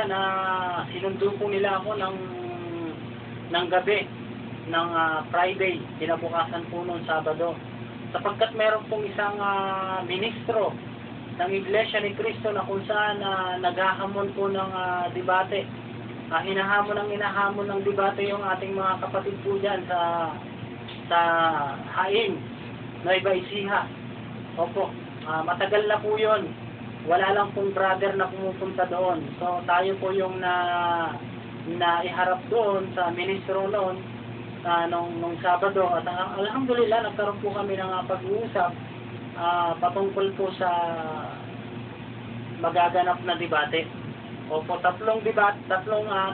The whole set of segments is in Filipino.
na sinundo po nila ako ng gabi, ng Friday, kinabukasan po noon, Sabado. Sapagkat meron pong isang ministro ng Iglesia ni Cristo na kung saan naghahamon po ng debate. Hinahamon ng debate yung ating mga kapatid po dyan sa Hain, Nueva Ecija. Opo, matagal na po yun. Wala lang pong brother na pumupunta doon. So tayo po yung na iharap doon sa ministro noon nung Sabado. At alhamdulillah, nagkaroon po kami ng pag-uusap patungkol po sa magaganap na debate. Opo, tatlong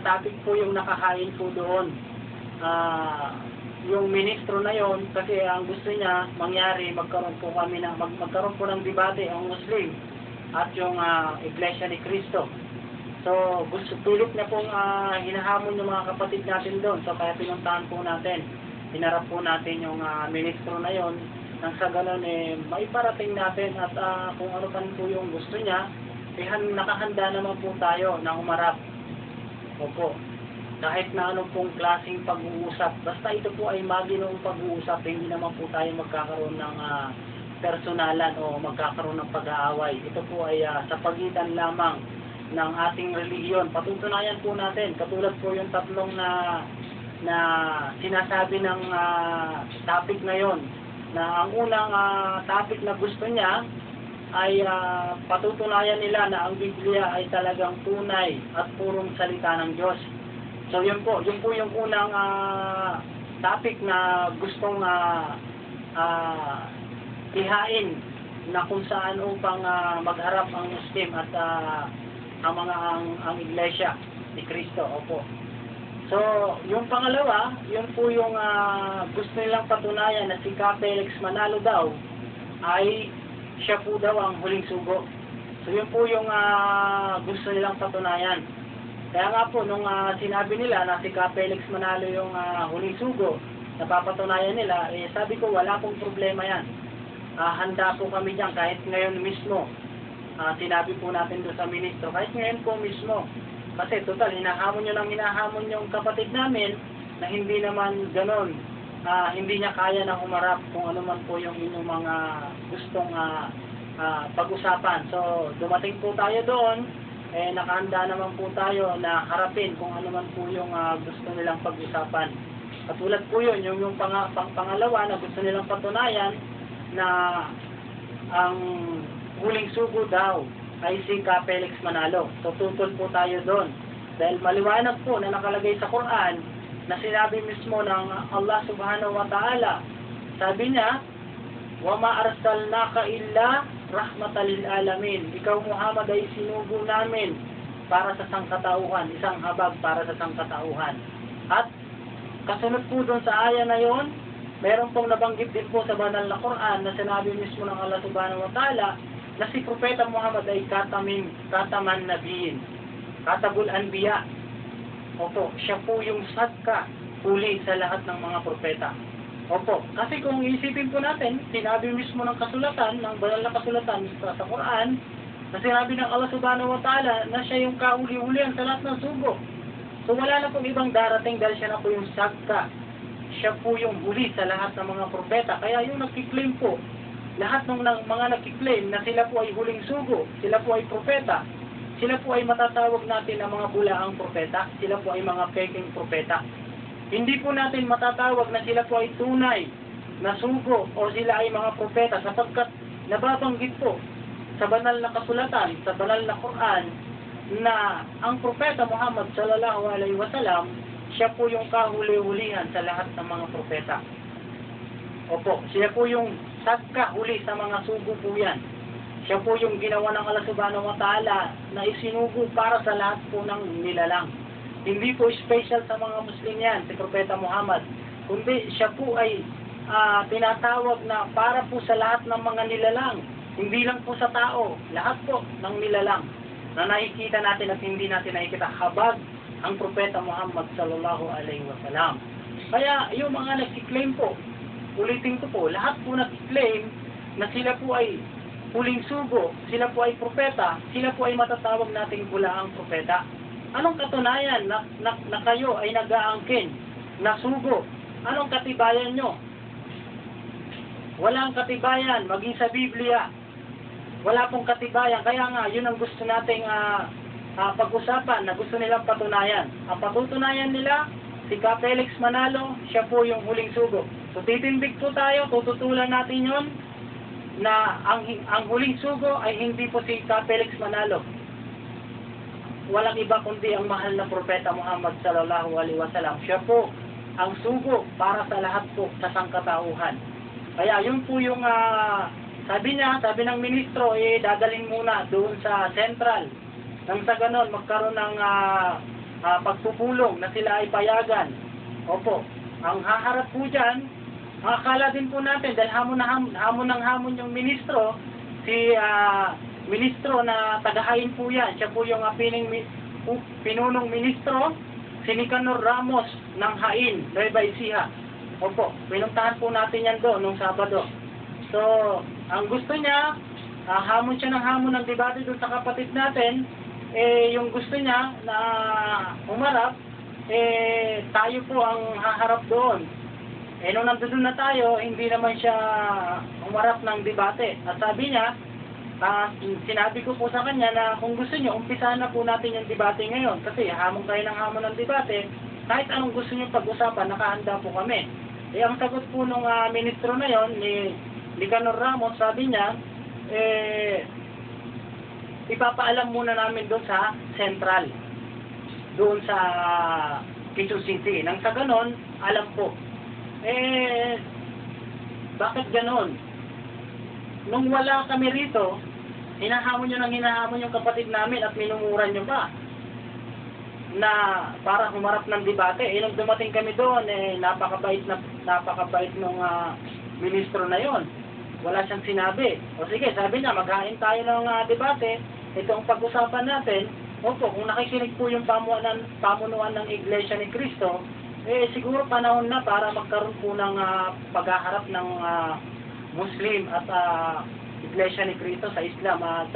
topic po yung nakahain po doon. Yung ministro na yon, kasi ang gusto niya mangyari, magkaroon po ng debate ang Muslim at yung Iglesia ni Cristo. So, pilit na pong hinahamon yung mga kapatid natin doon. So, kaya pinuntahan po natin. Hinarap po natin yung ministro na yon. Nang sa ganun, maiparating natin at kung ano pa po yung gusto niya, nakahanda naman po tayo na umarap. Opo. Kahit na anong pong klaseng pag-uusap. Basta ito po ay maginoong pag-uusap. Hindi naman po tayo magkakaroon ng personalan o magkakaroon ng pag-aaway. Ito po ay sa pagitan lamang ng ating relihiyon. Patutunayan po natin, katulad po yung tatlong na sinasabi ng topic na yon, na ang unang topic na gusto niya ay patutunayan nila na ang Biblia ay talagang tunay at purong salita ng Diyos. So yun po yung unang topic na gustong ihain na kung saan upang magharap ang Muslim at ang Iglesia ni Cristo. Opo. So, yung pangalawa, yun po yung gusto nilang patunayan na si Felix Manalo daw ay siya po daw ang huling sugo. So, yun po yung gusto nilang patunayan. Kaya nga po, nung sinabi nila na si Felix Manalo yung huling sugo, napapatunayan nila, sabi ko, wala pong problema yan. Handa po kami dyan kahit ngayon mismo. Sinabi po natin doon sa ministro, kahit ngayon po mismo. Kasi total, hinahamon yung kapatid namin na hindi naman ganon. Hindi niya kaya na humarap kung ano man po yung inyong mga gustong pag-usapan. So, dumating po tayo doon, nakahanda naman po tayo na harapin kung ano man po yung gusto nilang pag-usapan. Katulad po yun, yung pangalawa na gusto nilang patunayan na ang huling sugo daw ay si Felix Manalo. So, tutol po tayo doon. Dahil maliwanag po na nakalagay sa Quran na sinabi mismo ng Allah subhanahu wa ta'ala. Sabi niya, وَمَا أَرْسَلْنَاكَ إِلَّا رَحْمَةً لِلْعَالَمِينَ. Ikaw Muhammad ay sinugo namin para sa sangkatauhan, isang habag para sa sangkatauhan. At kasunod po doon sa aya na yon, meron pong nabanggit din po sa banal na Quran na sinabi mismo ng Allah subhanahu wa ta'ala na si Propeta Muhammad ay kataman nabiyin, katabul anbiya. Opo, siya po yung sadka, huli sa lahat ng mga propeta. Opo, kasi kung iisipin po natin, sinabi mismo ng kasulatan, ng banal na kasulatan sa Quran, na sinabi ng Allah subhanahu wa ta'ala na siya yung kahuli-hulihan sa lahat ng sugo. So wala na pong ibang darating dahil siya na po yung sadka. Siya po yung huli sa lahat ng mga propeta. Kaya yung nagkiklaim po, lahat ng mga nagkiklaim na sila po ay huling sugo, sila po ay propeta, sila po ay matatawag natin na mga bulaang propeta, sila po ay mga peking propeta. Hindi po natin matatawag na sila po ay tunay na sugo o sila ay mga propeta sapagkat nababanggit po sa banal na kasulatan, sa banal na Quran na ang propeta Muhammad sallallahu alaihi wasallam, siya po yung kahuli-hulihan sa lahat ng mga propeta. Opo, siya po yung sadka huli sa mga sugo po yan. Siya po yung ginawa ng Allah subhanahu wa ta'ala na isinugo para sa lahat po ng nilalang. Hindi po special sa mga Muslim yan, si Propeta Muhammad. Kundi siya po ay tinatawag na para po sa lahat ng mga nilalang. Hindi lang po sa tao, lahat po ng nilalang na nakikita natin at hindi natin nakikita. Habag ang Propeta Muhammad sallallahu alaihi wasallam. Kaya yung mga nagkiklaim po, ulitin ko po, lahat po nagkiklaim na sila po ay huling sugo, sila po ay propeta, sila po ay matatawag nating bulaang propeta. Anong katunayan na kayo ay nag-aangkin, nasugo? Anong katibayan nyo? Walang katibayan, maging sa Biblia. Wala pong katibayan. Kaya nga, yun ang gusto nating pag-usapan na gusto nilang patunayan. Ang patutunayan nila, si Ka Felix Manalo, siya po yung huling sugo. So titindig po tayo, tututulan natin yun na ang huling sugo ay hindi po si Ka Felix Manalo. Walang iba kundi ang mahal na propeta Muhammad sallallahu alaihi wasallam. Siya po ang sugo para sa lahat po sa sangkatauhan. Kaya yun po yung sabi ng ministro, dadalhin muna doon sa Central. Nang sa ganon, magkaroon ng pagpupulong na sila ay payagan. Opo, ang haharap po dyan, akala din po natin, dahil hamon yung ministro, si ministro na tagahain po yan, siya po yung pinunong ministro, si Nicanor Ramos ng Hain, Nueva Ecija. Opo, pinuntahan po natin yan doon nung Sabado. So, ang gusto niya, hamon siya ng hamon ng debate doon sa kapatid natin, yung gusto niya na umarap, tayo po ang haharap doon. Nung nandun na tayo, hindi naman siya umarap ng debate. At sabi niya, sinabi ko po sa kanya na kung gusto niyo, umpisahan na po natin yung debate ngayon. Kasi hamon kayo ng hamon ng debate, kahit anong gusto niyo pag-usapan, nakahanda po kami. Ang sagot po nung ministro na yon ni Nicanor Ramos, sabi niya, ipapaalam muna namin doon sa Central, doon sa Quezon City. Nang sa ganon, alam po. Bakit ganon? Nung wala kami rito, hinahamon yung kapatid namin at minumura nyo ba na para humarap ng debate. Nung dumating kami doon, napakabait nung ministro na yon. Wala siyang sinabi. O sige, sabi niya, maghain tayo ng debate. Ito ang pag-usapan natin. Opo, kung nakikinig po yung pamunuan ng Iglesia ni Cristo, siguro panahon na para magkaroon po ng paghaharap ng Muslim at Iglesia ni Cristo sa Islam at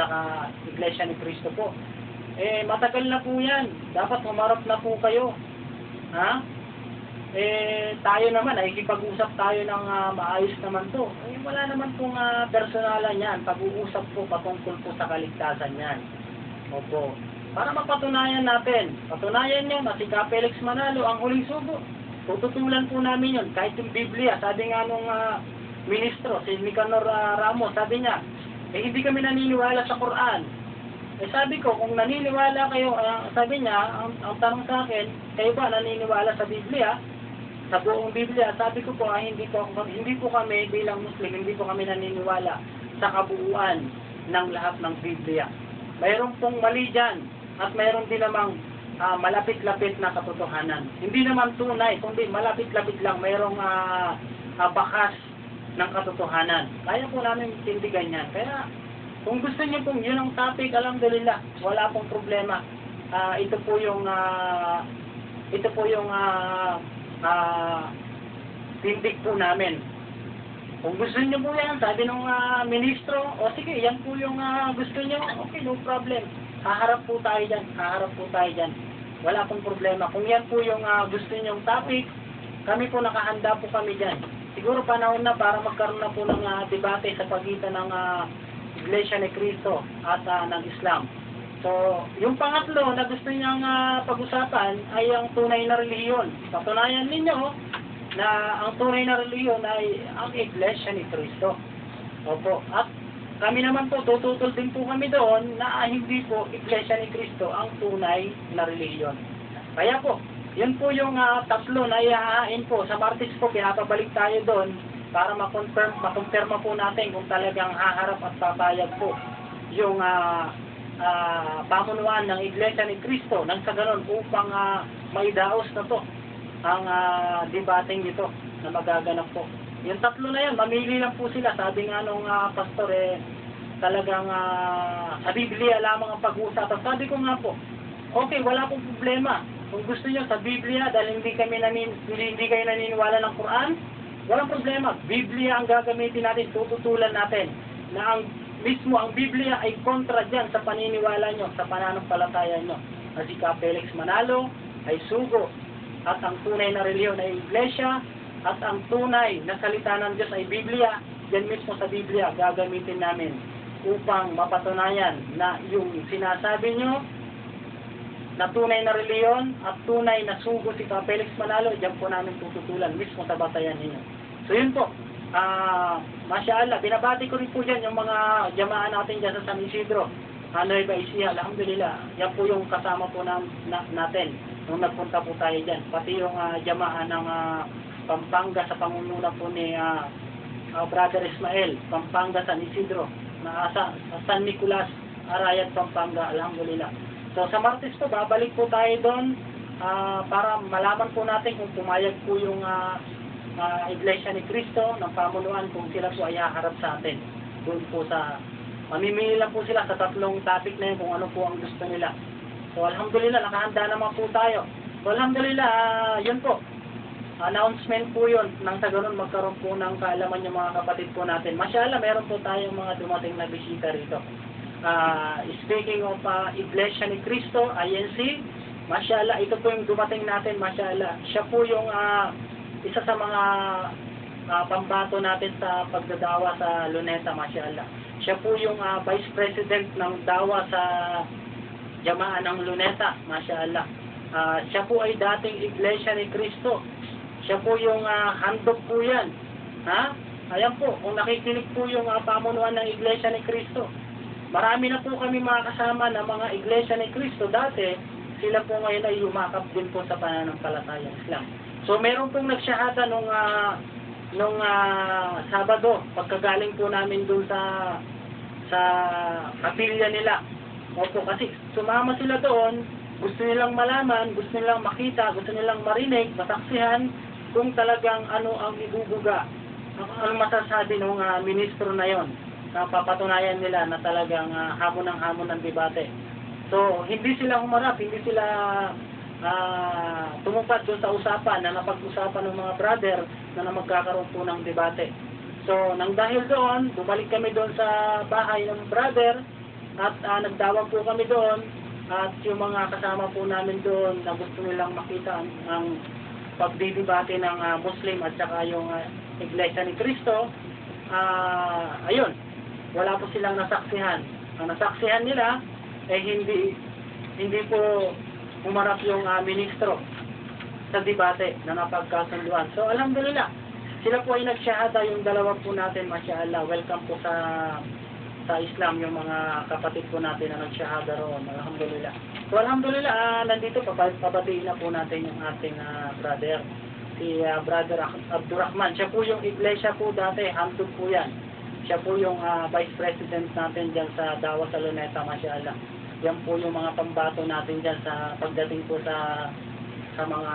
Iglesia ni Cristo po. Matagal na po yan. Dapat humarap na po kayo. Ha? Tayo naman, ikipag-usap tayo ng maayos naman to. Wala naman pong personalan yan. Pag-uusap po patungkol po sa kaligtasan yan. Opo. Para mapatunayan natin. Patunayan nyo na si Ka Felix Manalo ang huling sugo. Tututulan po namin yun. Kahit yung Biblia, sabi nga nung ministro, si Nicanor Ramos, sabi niya, hindi kami naniniwala sa Quran. Sabi ko, kung naniniwala kayo, sabi niya, ang tanong sa akin, kayo ba naniniwala sa Biblia? Sa buong Biblia, sabi ko po, hindi po kami bilang Muslim, hindi po kami naniniwala sa kabuuan ng lahat ng Biblia. Mayroon pong mali dyan, at mayroon din namang malapit-lapit na katotohanan. Hindi naman tunay, kundi malapit-lapit lang, mayroong bakas ng katotohanan. Kaya po namin tindigan yan. Kaya, kung gusto niyo pong yun ang topic, alhamdulillah, wala pong problema. Ito po yung tindig po namin. Kung gusto niyo po yan, sabi nung ministro, o sige, yan po yung gusto niyo, okay, no problem. Haharap po tayo dyan. Wala pong problema. Kung yan po yung gusto niyong topic, kami po nakahanda po kami dyan. Siguro panahon na para magkaroon na po ng debate sa pagitan ng Iglesia ni Cristo at ng Islam. So, yung pangatlo na gusto niyang pag-usapan ay ang tunay na relihiyon. Patunayan ninyo na ang tunay na relihiyon ay ang Iglesia ni Cristo. Opo. At kami naman po, tututol din po kami doon na hindi po Iglesia ni Cristo ang tunay na relihiyon. Kaya po, yun po yung tatlo na iahain po. Sa Martes po, pinapabalik tayo doon para makonfirma po natin kung talagang haharap at papayag po yung pamunuan ng Iglesia ni Cristo nang sa ganon upang maidaos na to ang debating ito na magaganap po. Yung tatlo na yan, mamili lang po sila. Sabi nga nung pastor, talagang sa Biblia lamang ang pag-uusapan. Sabi ko nga po, okay, wala pong problema. Kung gusto nyo sa Biblia, dahil hindi kayo naniniwala ng Quran, walang problema. Biblia ang gagamitin natin, tututulan natin na ang Biblia ay kontra dyan sa paniniwala nyo, sa pananampalataya nyo. na si Ka Felix Manalo ay sugo, at ang tunay na reliyon ay Iglesia, at ang tunay na salita ng Diyos ay Biblia. Yan mismo sa Biblia gagamitin namin upang mapatunayan na yung sinasabi nyo na tunay na reliyon at tunay na sugo si Ka Felix Manalo, diyan po namin tututulan mismo sa batayan ninyo. So yun po, Masya binabati ko rin po dyan yung mga jamaan natin dyan sa San Isidro, Nueva Ecija, alhamdulillah. Yan po yung kasama po natin nung nagpunta po tayo dyan. Pati yung jamaan ng Pampanga sa pangunguna po ni Brother Ismael, Pampanga, San Isidro, na San Nicolas, Arayat, Pampanga, alhamdulillah. So sa Martes po, babalik po tayo doon para malaman po natin kung pumayag po yung Iglesia ni Cristo ng pamunuan kung sila po ay haharap sa atin. Doon po sa, mamimili lang po sila sa 3 topic na yun kung ano po ang gusto nila. So alhamdulillah, nakahanda naman po tayo. So alhamdulillah, yun po. Announcement po yun. Nang sa ganun magkaroon po ng kaalaman yung mga kapatid po natin. Mashallah, meron po tayong mga dumating na bisita rito. Speaking of Iglesia ni Cristo, INC, mashallah, ito po yung dumating natin, mashallah. Siya po yung isa sa mga pambato natin sa pagdadawa sa Luneta, mashallah. Siya po yung Vice President ng dawa sa Jamaan ng Luneta, mashallah. Siya po ay dating Iglesia ni Cristo. Siya po yung handog po yan. Ayan po, kung nakikinig po yung pamunuan ng Iglesia ni Cristo. Marami na po kami mga kasama ng mga Iglesia ni Cristo dati, sila po ngayon ay yumakap din po sa pananampalatayang Islam. So meron pong nagsyahada nung Sabado, pagkagaling po namin dun sa kapilya nila. Opo, kasi sumama sila doon, gusto nilang malaman, gusto nilang makita, gusto nilang marinig, masaksihan kung talagang ano ang ibubuga, ano masasabi ng ministro na yon, na papatunayan nila na talagang hamon ng debate. So hindi sila humarap, hindi sila tumupad doon sa usapan na napag-usapan ng mga brother na magkakaroon po ng debate. So nang dahil doon, bumalik kami doon sa bahay ng brother at nagdawag po kami doon, at yung mga kasama po namin doon na gusto nilang makita ang pagdidebate ng Muslim at saka yung Iglesia ni Cristo, ayun, wala po silang nasaksihan. Ang nasaksihan nila eh hindi po umarap yung ministro sa debate na napagkasunduan. So alhamdulillah, sila po ay nagsyahada, yung dalawa po natin, mashallah. Welcome po sa Islam yung mga kapatid po natin na nagsyahada roon, alhamdulillah. So alhamdulillah, nandito pabatiin na po natin yung ating brother, si Brother Abdurrahman. Siya po yung Iglesia po dati, handog po yan. Siya po yung Vice President natin dyan sa Dawa sa Luneta, mashallah. Yan po yung mga pambato natin dyan sa pagdating po sa mga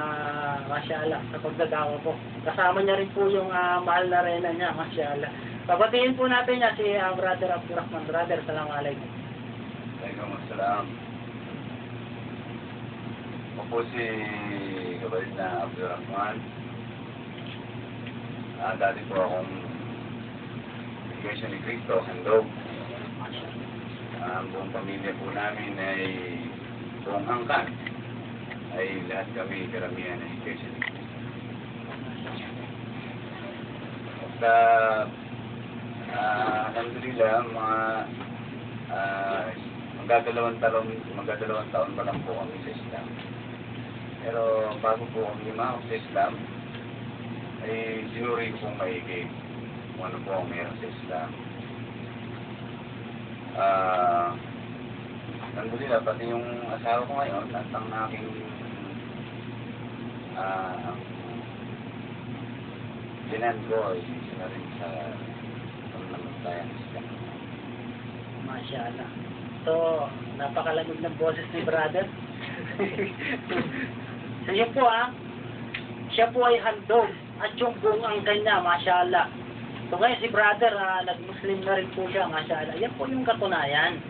mashallah, sa pagdadawa po. Kasama niya rin po yung mahal na rena niya, mashallah. Pabatiin po natin niya si Brother Abdurrahman. Brother, assalamualaikum. Waalaikumsalam. Ako po si Kabalit na Abdurrahman. Dati po akong Iglesia ni Cristo, handog. Ang buong pamilya po namin ay buong angkan. Ay lahat kami karamihan ng Iglesia ni Cristo. At alhamdulillah, magdadalawang taon pa lang po kami sa Islam. Pero bago po kami lumahok sa Islam, ay sinuri ko pong maigi kung ano po ang meron sa Islam. Alhamdulillah, pati yung asawa ko ngayon at ang aking binan ko ay isa rin sa pananampalatayang Islam. Mashallah. So, napakalamig ng boses ni brother. So yun po siya po ay handog at yung buong angkan niya, mashallah. So ngayon si brother, nag-Muslim na rin po siya, mashallah. Yan po yung katunayan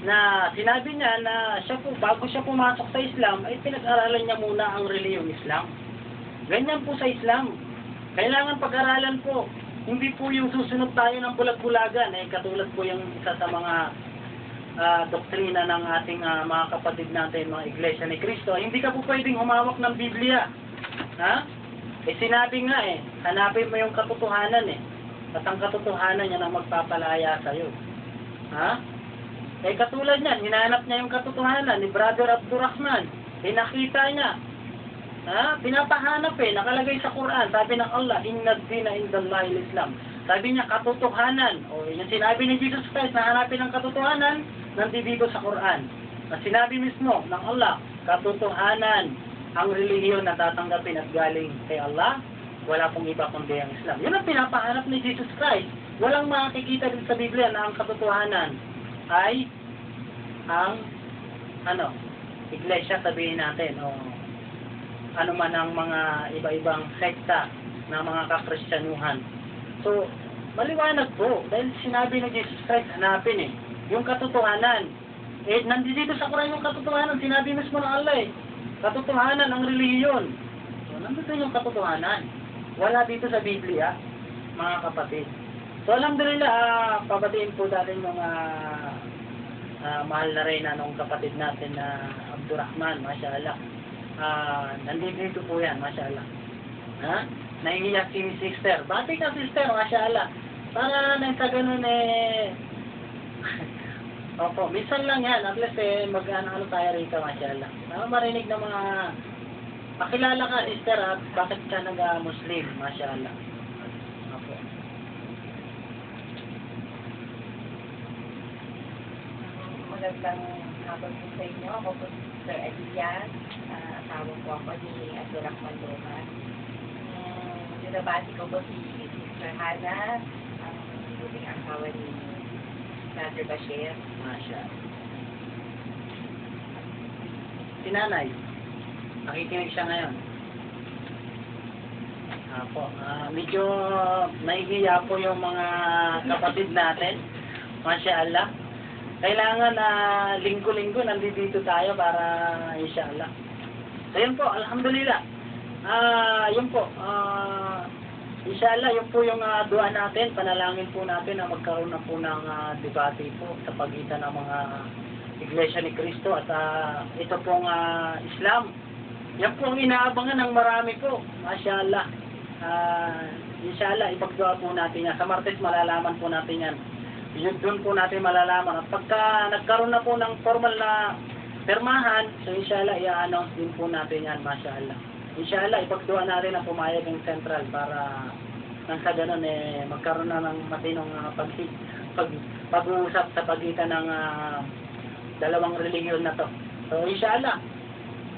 na sinabi niya na siya po, bago siya pumasok sa Islam, ay pinag-aralan niya muna ang reliyong Islam. Ganyan po sa Islam. Kailangan pag-aralan po. Hindi po yung susunod tayo ng bulag-bulagan. Katulad po yung isa sa mga doktrina ng ating mga kapatid natin, mga Iglesia ni Cristo, hindi ka po pwedeng humawak ng Biblia. Ha? Sinabi nga hanapin mo yung katotohanan At ang katotohanan yan ang magpapalaya sa'yo. Ha? Katulad niyan, hinanap niya yung katotohanan ni Brother Abdurrahman. Nakita niya. Ha? Pinapahanap nakalagay sa Quran. Sabi ng Allah, Inna ad-dina indallahi al-Islam. Sabi niya, katotohanan. Yung sinabi ni Jesus Christ na hanapin ang katotohanan, nandito sa Quran. At sinabi mismo ng Allah, katotohanan, ang relihiyon na tatanggapin at galing kay Allah, wala pong iba kundi ang Islam. Yun ang pinapahanap ni Jesus Christ. Walang makikita din sa Biblia na ang katotohanan ay ang iglesia, sabihin natin, o ano man ang mga iba-ibang sekta ng mga kakristyanuhan. So, maliwanag po, dahil sinabi ni Jesus Christ, hanapin yung katotohanan. Nandito sa Quran yung katotohanan, sinabi mismo ng Allah katotohanan ang relihiyon. So, nandito yung katotohanan. Wala dito sa Biblia, mga kapatid. So, alhamdulillah, pabatiin po natin mga mahal na rin nung kapatid natin na Abdurrahman, mashallah. Nandito po yan, mashallah. Ha? Nahihiyak si sister. Bati ka sister, mashallah. Para nang sa ganun opo, minsan lang yan. At least mag-ano tayo rito, mashallah. Marinig ng mga pakilala ka sister at bakit ka nag-Muslim, mashallah. Opo. Magandang hapon po sa inyo. Ako po si Sister Elian. Asawa po ako ni Abdurrahman Dumas. Binabati ko po si Sister Hana, ang buting asawa ni Brother Bashir. Mashallah. Si nanay, nakikinig siya ngayon. Apo, medyo nahihiya po yung mga kapatid natin. Mashallah. Kailangan na linggo-linggo nandito tayo para inshallah. So yun po, alhamdulillah. Yun po, inshallah, yun po yung dua natin, panalangin po natin na magkaroon na po ng debate po sa pagitan ng mga Iglesia ni Cristo at ito pong Islam. Yan po ang inaabangan ng marami po, mashallah. Inshallah, ipagdua po natin yan. Sa Martes malalaman po natin yan. Yun doon po natin malalaman. At pagka nagkaroon na po ng formal na permahan, so inshallah, i-announce din po natin yan, mashallah. Inshallah, ipagdua natin ang pumayag ng Central para nang sa ganun magkaroon na ng matinong pag-uusap sa pagitan ng dalawang relihiyon na to. So inshallah.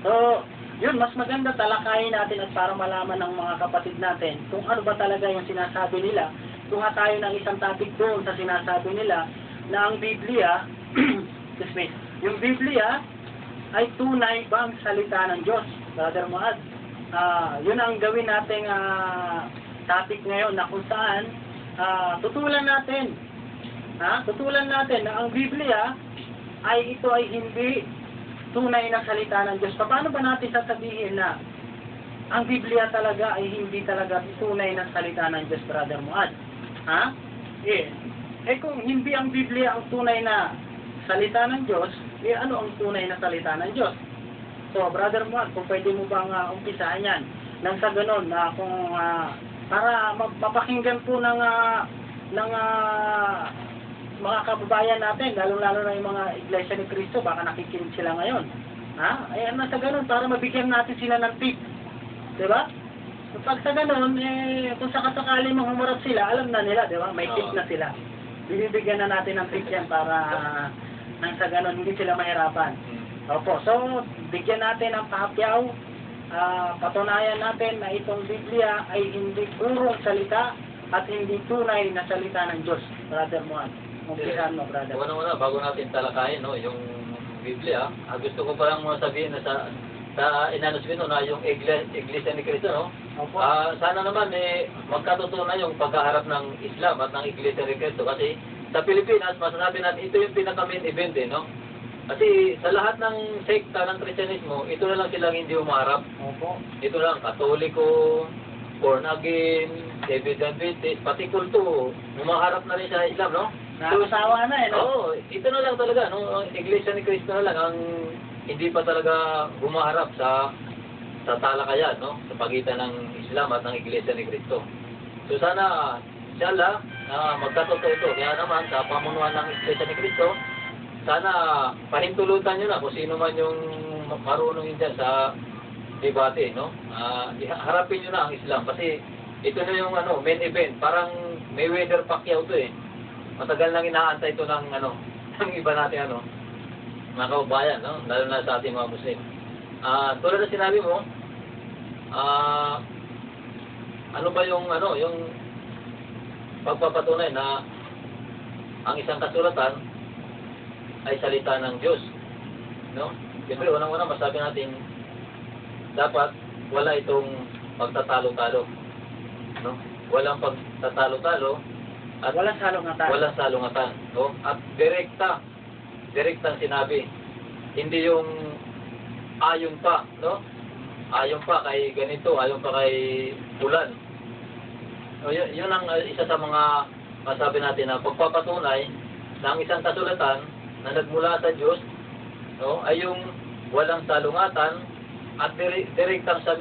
So, yun, mas maganda talakayin natin at para malaman ng mga kapatid natin kung ano ba talaga yung sinasabi nila. Kuha tayo ng isang topic doon sa sinasabi nila na ang Biblia, excuse me, yung Biblia ay tunay bang salita ng Diyos, Brother Muad? Yun ang gawin nating topic ngayon na kung saan tutulan natin na ang Biblia ay ito ay hindi tunay na salita ng Diyos. Paano ba natin sasabihin na ang Biblia talaga ay hindi talaga tunay na salita ng Diyos, Brother Muad? Ha? Kung hindi ang Biblia ang tunay na salita ng Diyos, ano ang tunay na salita ng Diyos? So, Brother Muad, kung pwede mo bang umpisahan yan, nang sa ganun, kung para mapakinggan po ng mga kababayan natin, lalo-lalo na yung mga Iglesia ni Cristo, baka nakikinig sila ngayon. Ha? Nasa ganun, para mabigyan natin sila ng tip. Diba? So, pag sa ganun, kung sakasakali mong humarap sila, alam na nila, diba? May tip na sila. Binibigyan na natin ng tip yan para nang sa ganun, hindi sila mahirapan. Opo, so, bigyan natin ng pahapyaw, patunayan natin na itong Biblia ay hindi purong salita at hindi tunay na salita ng Diyos, Brother Muad. Umpisahan mo, Brother. Una-una, bago natin talakayin yung Biblia, gusto ko parang sabihin na sa inanos ko na yung Iglesia ni Cristo, no? Opo. Sana naman magkatutunan yung pagkaharap ng Islam at ng Iglesia ni Cristo kasi sa Pilipinas, masasabi natin ito yung pinaka-main event, no? Kasi sa lahat ng sekta ng Kristyanismo, ito na lang silang hindi umarap. Opo. Ito lang, Katoliko, born again, Seventh-day Adventist, pati kulto, umaharap na rin sa Islam, no? Nakasawa na eh, no? Oo, ito na lang talaga, no? Ang Iglesia ni Cristo na lang ang hindi pa talaga humaharap sa talakayan, no? Sa pagitan ng Islam at ng Iglesia ni Cristo. So sana, inshallah, magkatotoo ito. Kaya naman, sa pamunuan ng Iglesia ni Cristo, sana pahintulutan nyo na kung sino man yung marunong dyan sa debate, no? Harapin nyo na ang Islam kasi ito na yung main event. Parang Mayweather Pacquiao to eh. Matagal nang inaantay ito ng ng iba natin mga kababayan, no? Lalo na sa ating mga Muslim. Tulad na sinabi mo, ano ba yung yung pagpapatunay na ang isang kasulatan ay salita ng Diyos, no? Siyempre, unang-una masabi natin dapat wala itong pagtatalo-talo, no? Walang pagtatalo-talo at Walang salungatan. walang salungatan, no? At direktang sinabi. Hindi yung ayon pa, no? Ayon pa kay ganito, ayon pa kay ulan. So, yun ang isa sa mga masabi natin na pagpapatunay na ang isang kasulatan na nagmula sa Diyos, no, ay yung walang salungatan at direktang sa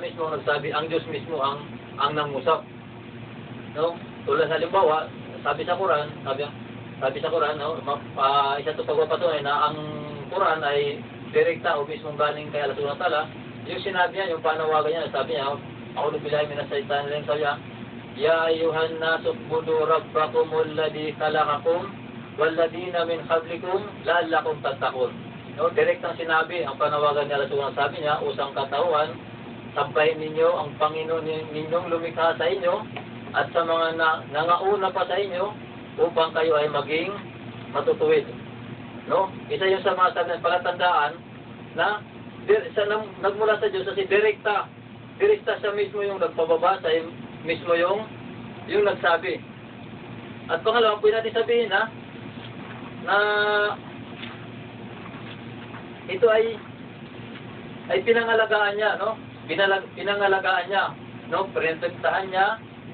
mismo nagsabi, ang Diyos mismo ang nangusap. No? Tulad halimbawa, sabi sa Quran, no, isa ito pagpapatunay na ang Quran ay direkta o mismong galing kay Allah Subhanahu wa Ta'ala. Yung sinabi niya, yung panawagan niya, sabi niya, A'udhu billahi minash shaitanir rajim, sabi niya, Ya ayuhan nasu u'budu rabbakumul ladzi khalaqakum walladina min qablikum la'allakum tattaqun. No, direktang sinabi ang panawagan ni Allah Subhanahu wa Ta'ala, sabi niya, usang katauhan, sampahin ninyo ang Panginoon ninyong lumikha sa inyo at sa mga nangauna pa sa inyo upang kayo ay maging matutuwid. No? Isa yung sa mga sabi ng palatandaan na nagmula sa Diyos kasi direkta siya mismo yung nagpababasa, mismo yung nagsabi. At pangalawa, pwede natin sabihin na ito ay pinangalagaan niya, no? Pinangalagaan niya, no? Pinagtahan niya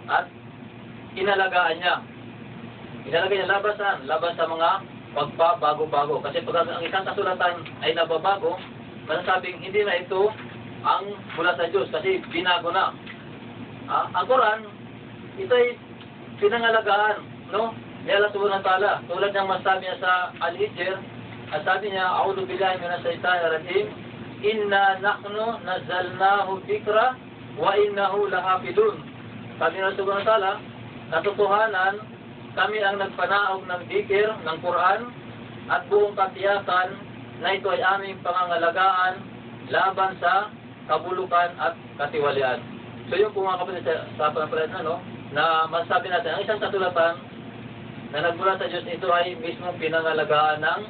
at inalagaan niya. Inalagay niya laban sa mga pagbabago-bago. Kasi pag ang isang kasulatan ay nababago, masasabing hindi na ito ang mula sa Diyos kasi binago na. Ang Quran, ito ay pinangalagaan, no? Ni Allah Subhanahu wa Ta'ala. Tulad ng masabi niya sa Al-Hijr, at sabi niya, A'udhu billahi minash shaitanir rajim, Inna nahnu nazzalnahu dhikra wa innahu lahafidun. Sabi niya Subhanahu wa Ta'ala, katotohanan, kami ang nagpanaog ng dhikr ng Quran at buong katiyakan na ito ay aming pangangalagaan laban sa kabulukan at katiwalian. So yung mga kapatid sa panampalataya na masasabi natin, ang isang kasulatan na nagmula sa Diyos, ito ay mismo pinangalagaan ng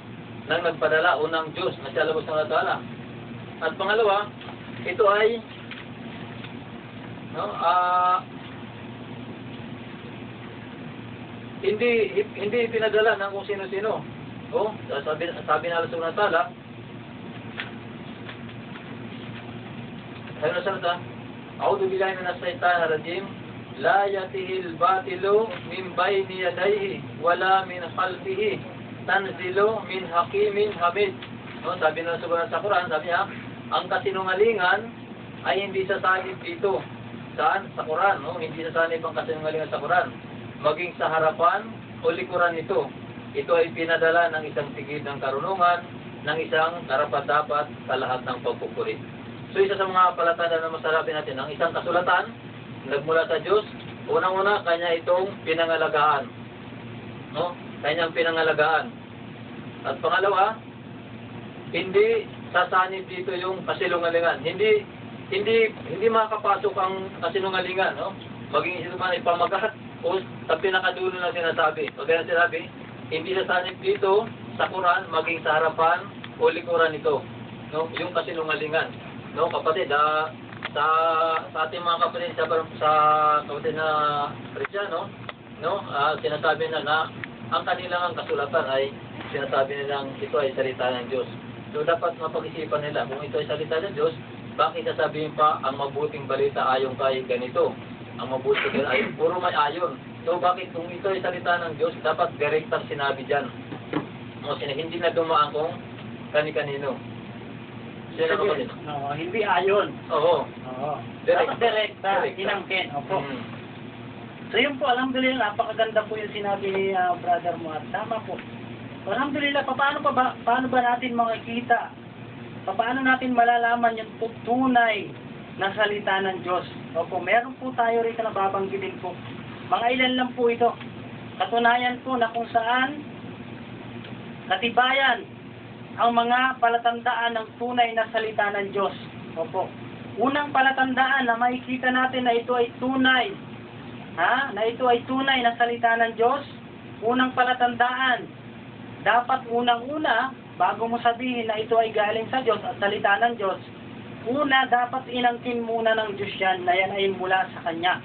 nagpadala o ng Diyos na siya labos ng Allah. At pangalawa, ito ay hindi pinadala ng kung sino-sino. Sabi na Allah Subhanahu wa Ta'ala, sabi na salita, A'udhu billahi minash shaitanir rajim, La yatihil batilu min bayni yadayhi wala min khalfihi tanzilu min hakimin hamid. Sabi na sa Quran, sabi niya, ang kasinungalingan ay hindi sasanib dito. Saan? Sa Quran, no? Hindi sasanib ang kasinungalingan sa Quran. Maging sa harapan o likuran nito. Ito ay pinadala ng isang tigid ng karunungan, ng isang karapat-dapat sa lahat ng pagpupuri. So isa sa mga palatandaan na masasabi natin, ang isang kasulatan, nagmula sa Diyos, unang-una, kanya itong pinangalagaan. No? Kanyang pinangalagaan. At pangalawa, hindi sasanib dito yung kasinungalingan. Hindi makapasok ang kasinungalingan, no? Maging ito man ay pamagat o sa pinakadulo na sinasabi. Pag na sinabi, hindi sasanib dito sa Quran, maging sa harapan o likuran nito. No? Yung kasinungalingan. No, kapatid, sa ating mga kapatid sa kapatid na Kristiyano, no, sinasabi na ang kanilang kasulatan ay sinasabi nilang ito ay salita ng Diyos. So dapat mapag-isipan nila kung ito ay salita ng Diyos, bakit sasabihin pa ang mabuting balita ayon kay ganito? ang mabuti ay puro may ayon. So bakit kung ito ay salita ng Diyos, dapat direktang sinabi dyan. O hindi na dumaan kung kani-kanino. Sino na kanino? No, hindi ayon. Oo. Oo. Direct. Dapat direkta, Direkta. inangkin. Opo. Mm. So yun po, alhamdulillah, napakaganda po yung sinabi ni brother mo at tama po. Alhamdulillah, paano ba natin makikita? Paano natin malalaman yung tunay na salita ng Diyos? Opo, meron po tayo rito na babanggitin po. Mga ilan lang po ito. Katunayan po na kung saan katibayan ang mga palatandaan ng tunay na salita ng Diyos. Opo. Unang palatandaan na makikita natin na ito ay tunay. Na ito ay tunay na salita ng Diyos. Unang palatandaan. Dapat unang-una, bago mo sabihin na ito ay galing sa Diyos at salita ng Diyos, una, dapat inangkin muna ng Diyos yan na yan ay mula sa Kanya.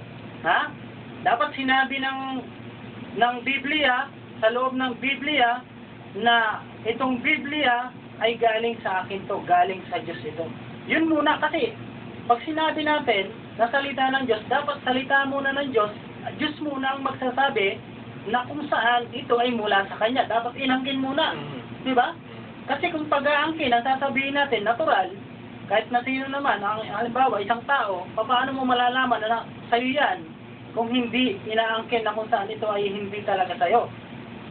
Dapat sinabi ng Biblia, sa loob ng Biblia, na itong Biblia ay galing sa akin to, galing sa Diyos ito. Yun muna kasi, pag sinabi natin na salita ng Diyos, dapat salita muna ng Diyos, Diyos muna ang magsasabi na kung saan ito ay mula sa Kanya. Dapat inangkin muna. Di ba? Kasi kung pag-aangkin, ang sasabihin natin, natural, kahit na sino naman, halimbawa, isang tao, paano mo malalaman na sa'yo yan kung hindi inaangkin na kung saan ito ay hindi talaga sa'yo?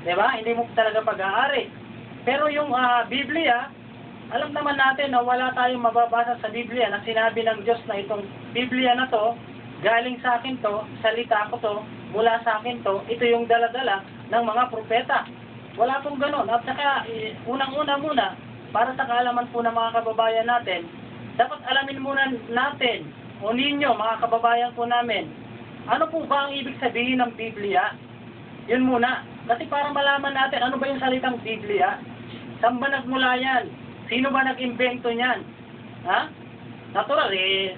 Di ba? Hindi mo talaga pag-aari. Pero yung Biblia, alam naman natin na wala tayong mababasa sa Biblia na sinabi ng Diyos na itong Biblia na to, galing sa akin to, salita ko to, mula sa akin to, ito yung daladala ng mga propeta. Wala pong ganon. At saka, unang-una muna, para sa kaalaman po ng mga kababayan natin, dapat alamin muna natin, o ninyo, mga kababayan po namin, ano po ba ang ibig sabihin ng Biblia? Yun muna. Kasi para malaman natin, ano ba yung salitang Biblia? Saan ba nagmula yan? Sino ba nag-imbento niyan? Natural,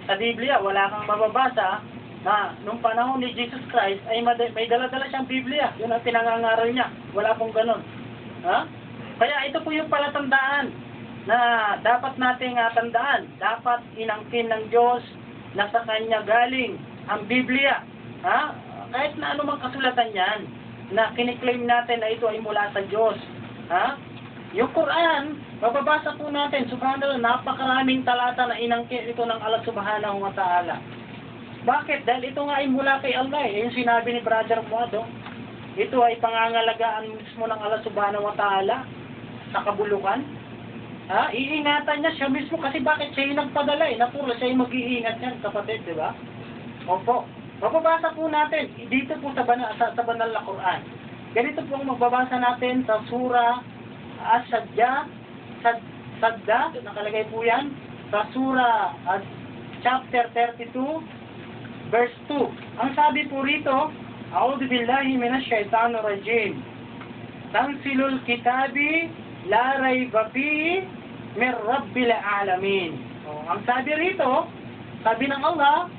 sa Biblia, wala kang mababasa na nung panahon ni Jesus Christ ay may dala-dala siyang Biblia. Yun ang pinangangaral niya. Wala pong ganun. Kaya ito po yung palatandaan na dapat nating tandaan. Dapat inangkin ng Diyos na sa Kanya galing ang Biblia. Kahit na anumang kasulatan yan na kiniklaim natin na ito ay mula sa Diyos. Yung Quran, mababasa po natin, subhanallah, napakaraming talata na inangkin ito ng Allah subhanahu wa ta'ala. Bakit? Dahil ito nga ay mula kay Allah. Yung sinabi ni Brother Muado, ito ay pangangalagaan mismo ng Allah subhanahu wa ta'ala sa kabulukan. Iingatan niya siya mismo kasi bakit siya yung nagpadala Napuro siya yung mag-iingat niyan, kapatid, di ba? Opo. Mababasa po natin dito po sa banal na Quran. Ganito po ang magbabasa natin sa surah As-Sajda, nakalagay po yan, sa surah chapter 32, verse 2. Ang sabi po rito, A'udhu billahi minash shaitanir rajim. Tanzilul kitabi la rayba fihi min rabbil alamin. Ang sabi rito, sabi ng Allah,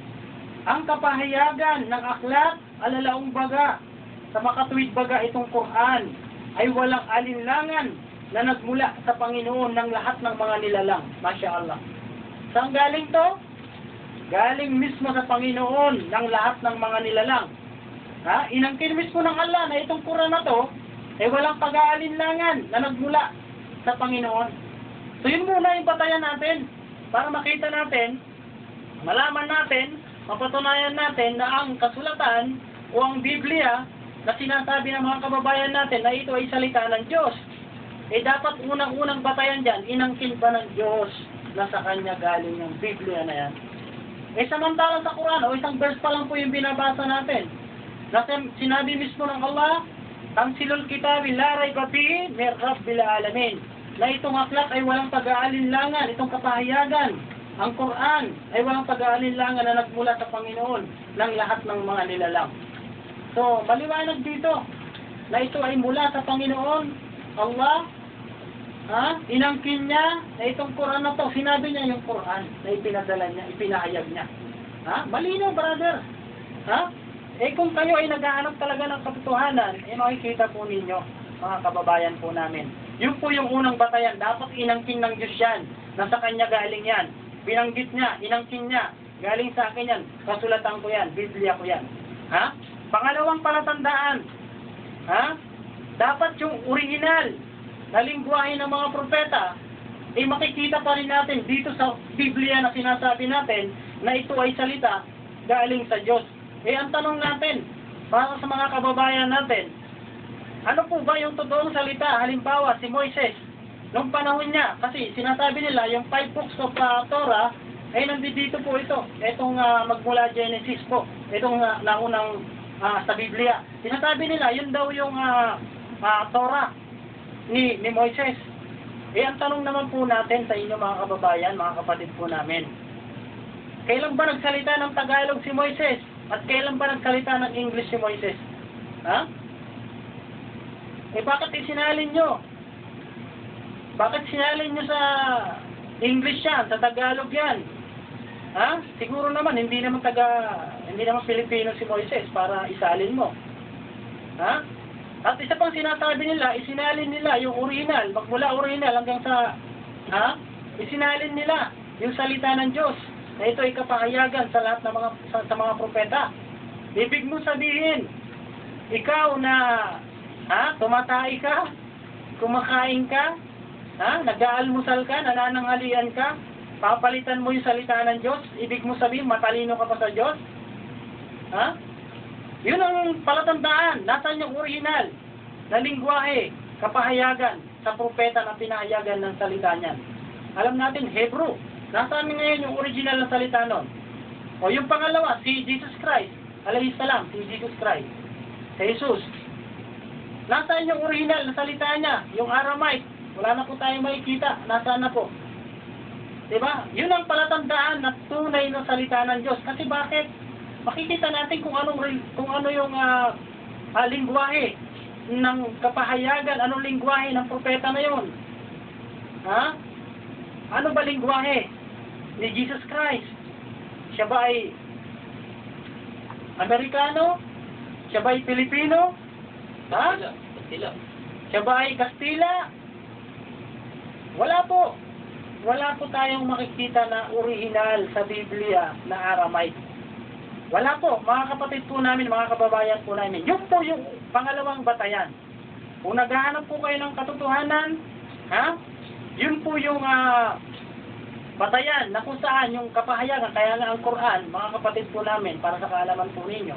ang kapahayagan ng aklat alalaong baga sa makatuwid baga itong Quran ay walang alinlangan na nagmula sa Panginoon ng lahat ng mga nilalang. Masya Allah. Saan galing to? Galing mismo sa Panginoon ng lahat ng mga nilalang. Inangkin mismo ng Allah na itong Quran na to ay walang pag-aalinlangan na nagmula sa Panginoon. So yun muna yung batayan natin para makita natin, malaman natin, mapatunayan natin na ang kasulatan o ang Biblia na sinasabi ng mga kababayan natin na ito ay salita ng Diyos. Dapat unang-unang batayan dyan, inangkin ba ng Diyos na sa Kanya galing yung Biblia na yan? Samantalang sa Quran, isang verse pa lang po yung binabasa natin. Na sinabi mismo ng Allah, Tanzilul kitabi la rayba fihi min rabbil alamin. Na itong aklat ay walang pag-aalinlangan, itong kapahayagan. Ang Quran ay walang pag-aalinlangan na nagmula sa Panginoon ng lahat ng mga nilalang. So, maliwanag dito na ito ay mula sa Panginoon, Allah, inangkin niya na itong Quran na to, sinabi niya yung Quran na ipinadala niya, ipinahayag niya. Malinaw, brother. Kung kayo ay naghahanap talaga ng katotohanan, makikita po ninyo, mga kababayan po namin. Yun po yung unang batayan. Dapat inangkin ng Diyos yan. Nasa Kanya galing yan. Binanggit niya, inangkin niya galing sa akin yan. Kasulatan ko yan, Biblia ko yan. Ha? Pangalawang palatandaan, ha? Dapat yung original na lingwahe ng mga propeta, makikita pa rin natin dito sa Biblia na sinasabi natin na ito ay salita galing sa Diyos. Ang tanong natin, para sa mga kababayan natin, ano po ba yung totoong salita? Halimbawa, si Moises, nung panahon niya, kasi sinasabi nila, yung 5 books of Torah, ay nandito po ito. Itong magmula Genesis po. Itong naunang sa Biblia. Sinasabi nila, yun daw yung Torah ni Moises. Ang tanong naman po natin sa inyo mga kababayan, mga kapatid po namin. Kailan ba nagsalita ng Tagalog si Moises? At kailan ba nagsalita ng English si Moises? Ha? Bakit isinalin nyo? Bakit sinalin nyo sa English yan, sa Tagalog yan? Ha? Siguro naman, hindi naman Pilipino si Moises para isalin mo. Ha? At isa pang sinasabi nila, isinalin nila yung original, magmula original hanggang sa, isinalin nila yung salita ng Diyos. Na ito ay kapahayagan sa lahat ng sa mga propeta. Ibig mo sabihin, ikaw na, tumatay ka, kumakain ka, nag-aalmusal ka, nanananghalian ka, papalitan mo yung salita ng Diyos, ibig mo sabihin, matalino ka pa sa Diyos? Ha? Yun ang palatandaan. Nasaan yung original na lingwahe, kapahayagan sa propeta na pinahayagan ng salita niyan? Alam natin, Hebrew. Nasaan ngayon yung original na salita nun? O yung pangalawa, si Jesus Christ. Alayhi salam, si Jesus Christ. Si Jesus. Nasaan yung original na salita niya? Yung Aramaic. Wala na po tayong makikita. Nasaan na po? Diba? Yun ang palatandaan na tunay na salita ng Diyos. Kasi bakit? Makikita natin kung ano yung lingwahe ng kapahayagan, anong lingwahe ng propeta na yun. Ha? Ano ba lingwahe ni Jesus Christ? Siya ba ay Amerikano? Siya ba ay Pilipino? Ha? Kastila. Siya ba ay Kastila? Wala po. Wala po tayong makikita na original sa Biblia na Aramaic. Wala po, mga kapatid po namin, mga kababayan po namin. Yun po yung pangalawang batayan. Kung naghahanap po kayo ng katotohanan, yun po yung batayan na kung saan yung kapahayagan, kaya nga ang Quran, mga kapatid po namin, para sa kaalaman po ninyo.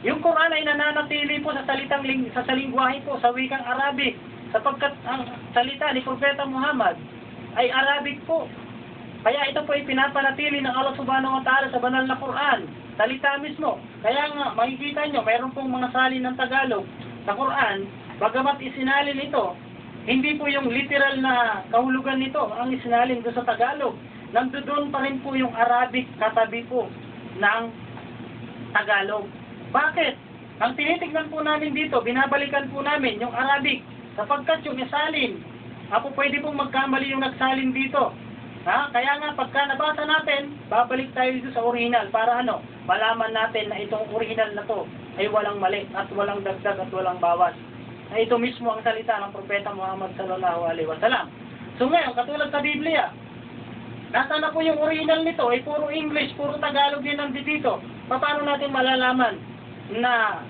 Yung Quran ay nananatili po sa lingwahe po, sa wikang Arabic, sapagkat ang salita ni Propeta Muhammad ay Arabic po. Kaya ito po ay pinapanatili ng Allah Subhanahu wa Ta'ala sa banal na Quran. Salita mismo. Kaya nga, makikita nyo, mayroon pong mga salin ng Tagalog sa Quran, bagamat isinalin ito, hindi po yung literal na kahulugan nito ang isinalin doon sa Tagalog. Nandoon pa rin po yung Arabic katabi po ng Tagalog. Bakit? Ang tinitignan po namin dito, binabalikan po namin yung Arabic, sapagkat yung isalin, pwede pong magkamali yung nagsalin dito. Kaya nga, pagka nabasa natin, babalik tayo dito sa original para malaman natin na itong original na to ay walang mali at walang dagdag at walang bawas. Na ito mismo ang salita ng Propeta Muhammad sallallahu alaihi wasallam. So ngayon, katulad sa Biblia, nasa na po yung original nito, ay puro English, puro Tagalog din nandito. Paano natin malalaman na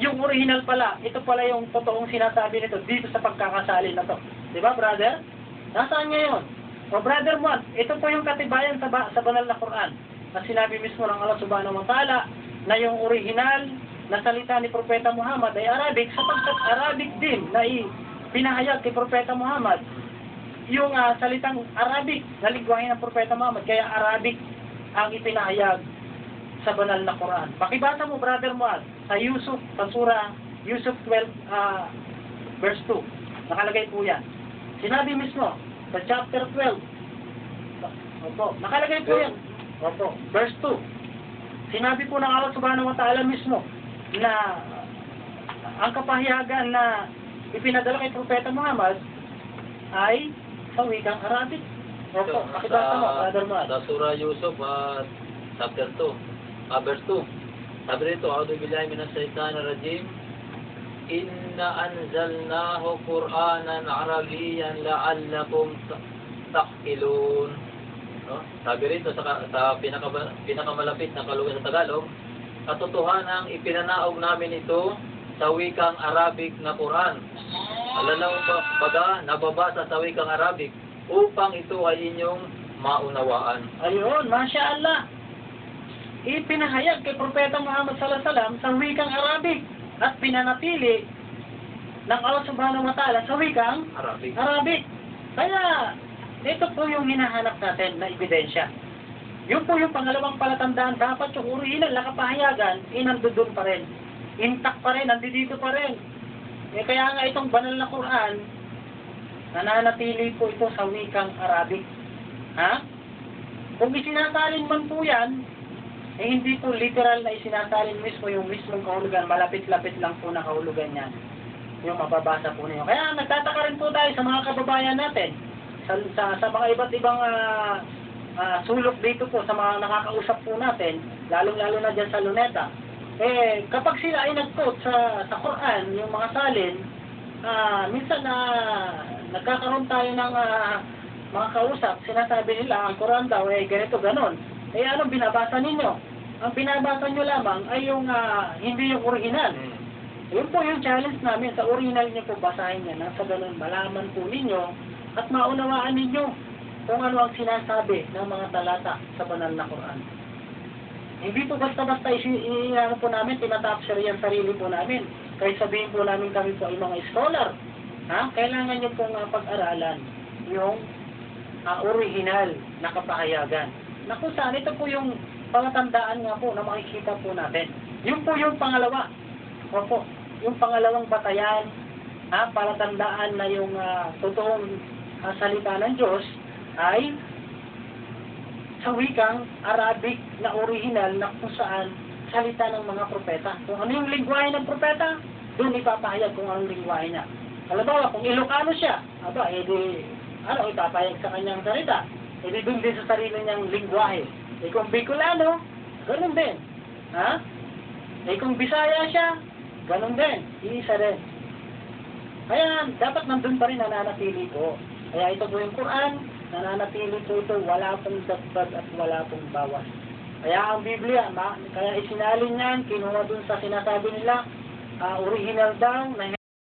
yung original pala, ito pala yung totoong sinasabi nito dito sa pagkakasalin na to? Diba, brother? Nasaan ngayon? O brother mo, ito po yung katibayan sa banal na Quran na sinabi mismo ng Allah Subhanahu wa Ta'ala na yung original na salita ni Propeta Muhammad ay Arabic, sapagkat Arabic din na pinahayag kay Propeta Muhammad yung salitang Arabic na lingwahe ng Propeta Muhammad, kaya Arabic ang ipinahayag sa banal na Quran. Pakibasa mo, brother mo, sa Yusuf, sa surah Yusuf 12 verse 2, nakalagay po yan. Sinabi mismo sa chapter 12. Opo, nakalagay po yan. Opo, verse 2. Sinabi po ng Allah Subhanahu wa Ta'ala mismo na ang kapahayagan na ipinadala kay Propeta Muhammad ay sa wikang Arabic. Opo, nakibasa mo, brother mo. Sa surah Yusuf, chapter 2, verse 2. Sabi rito, A'udhu billahi minas shaitanir rajim. Inna anzalnahu Qur'anan Arabiyyan la'allakum ta'qilun. no? Sabi rito sa pinakamalapit na kalugan sa Tagalog, katotohanang ipinanaog namin ito sa wikang Arabic na Quran. Alalaw baga nababasa sa wikang Arabic upang ito ay inyong maunawaan. Ayun, Masya Allah. Ipinahayag kay Propeta Muhammad sallallahu alaihi wasallam sa wikang Arabic at pinanatili ng Allah subhanahu wa ta'ala sa wikang Arabic. Arabic. Kaya, ito po yung hinahanap natin na ebidensya. Yun po yung pangalawang palatandaan. Dapat yung original na kapahayagan, nandun pa rin. Intact pa rin, nandito pa rin. Kaya nga itong banal na Quran, nananatili po ito sa wikang Arabic. Ha? Kung isinasalin man po yan, hindi po literal na isinasalin mismo yung mismong kahulugan. Malapit-lapit lang po na kahulugan yan. Yung mababasa po ninyo. Kaya nagtataka rin po tayo sa mga kababayan natin. Sa mga iba't ibang sulok dito po, sa mga nakakausap po natin, lalong-lalo na dyan sa Luneta. Kapag sila ay nag-quote sa Quran, yung mga salin, minsan nagkakaroon tayo ng mga kausap, sinasabi nila, ang Quran daw, ganito, ganon. Anong binabasa ninyo? Ang binabasa nyo lamang ay yung hindi yung original. Yun po yung challenge namin, sa original nyo po basahin yan, sa ganon malaman po ninyo at maunawaan ninyo kung ano ang sinasabi ng mga talata sa banal na Quran. Hindi po basta-basta iinano po namin, tinatapsir yung sarili po namin. Kahit sabihin po namin kami po ay mga scholar. Kailangan nyo pong pag-aralan yung original na kapahayagan. Na kung saan, ito po yung palatandaan nga po na makikita po natin. Yun po yung pangalawa. Opo, yung pangalawang batayan, palatandaan na yung totoong salita ng Diyos ay sa wikang Arabic na original na kung saan salita ng mga propeta. Kung ano yung lingwahe ng propeta, doon ipapahayag kung anong lingwahe niya. Halimbawa, kung Ilocano siya, ipapahayag sa kanyang salita. Doon din sa sarili niyang lingwahe. Kung Bicolano, ganun din. Kung Bisaya siya, ganun din. Iisa din. Kaya dapat nandun pa rin nananatili po. Kaya ito po yung Quran, nananatili po ito, wala pong dagdag at wala pong bawas. Kaya ang Biblia, kaya isinalin yan, kinuha dun sa sinasabi nila, original daw, na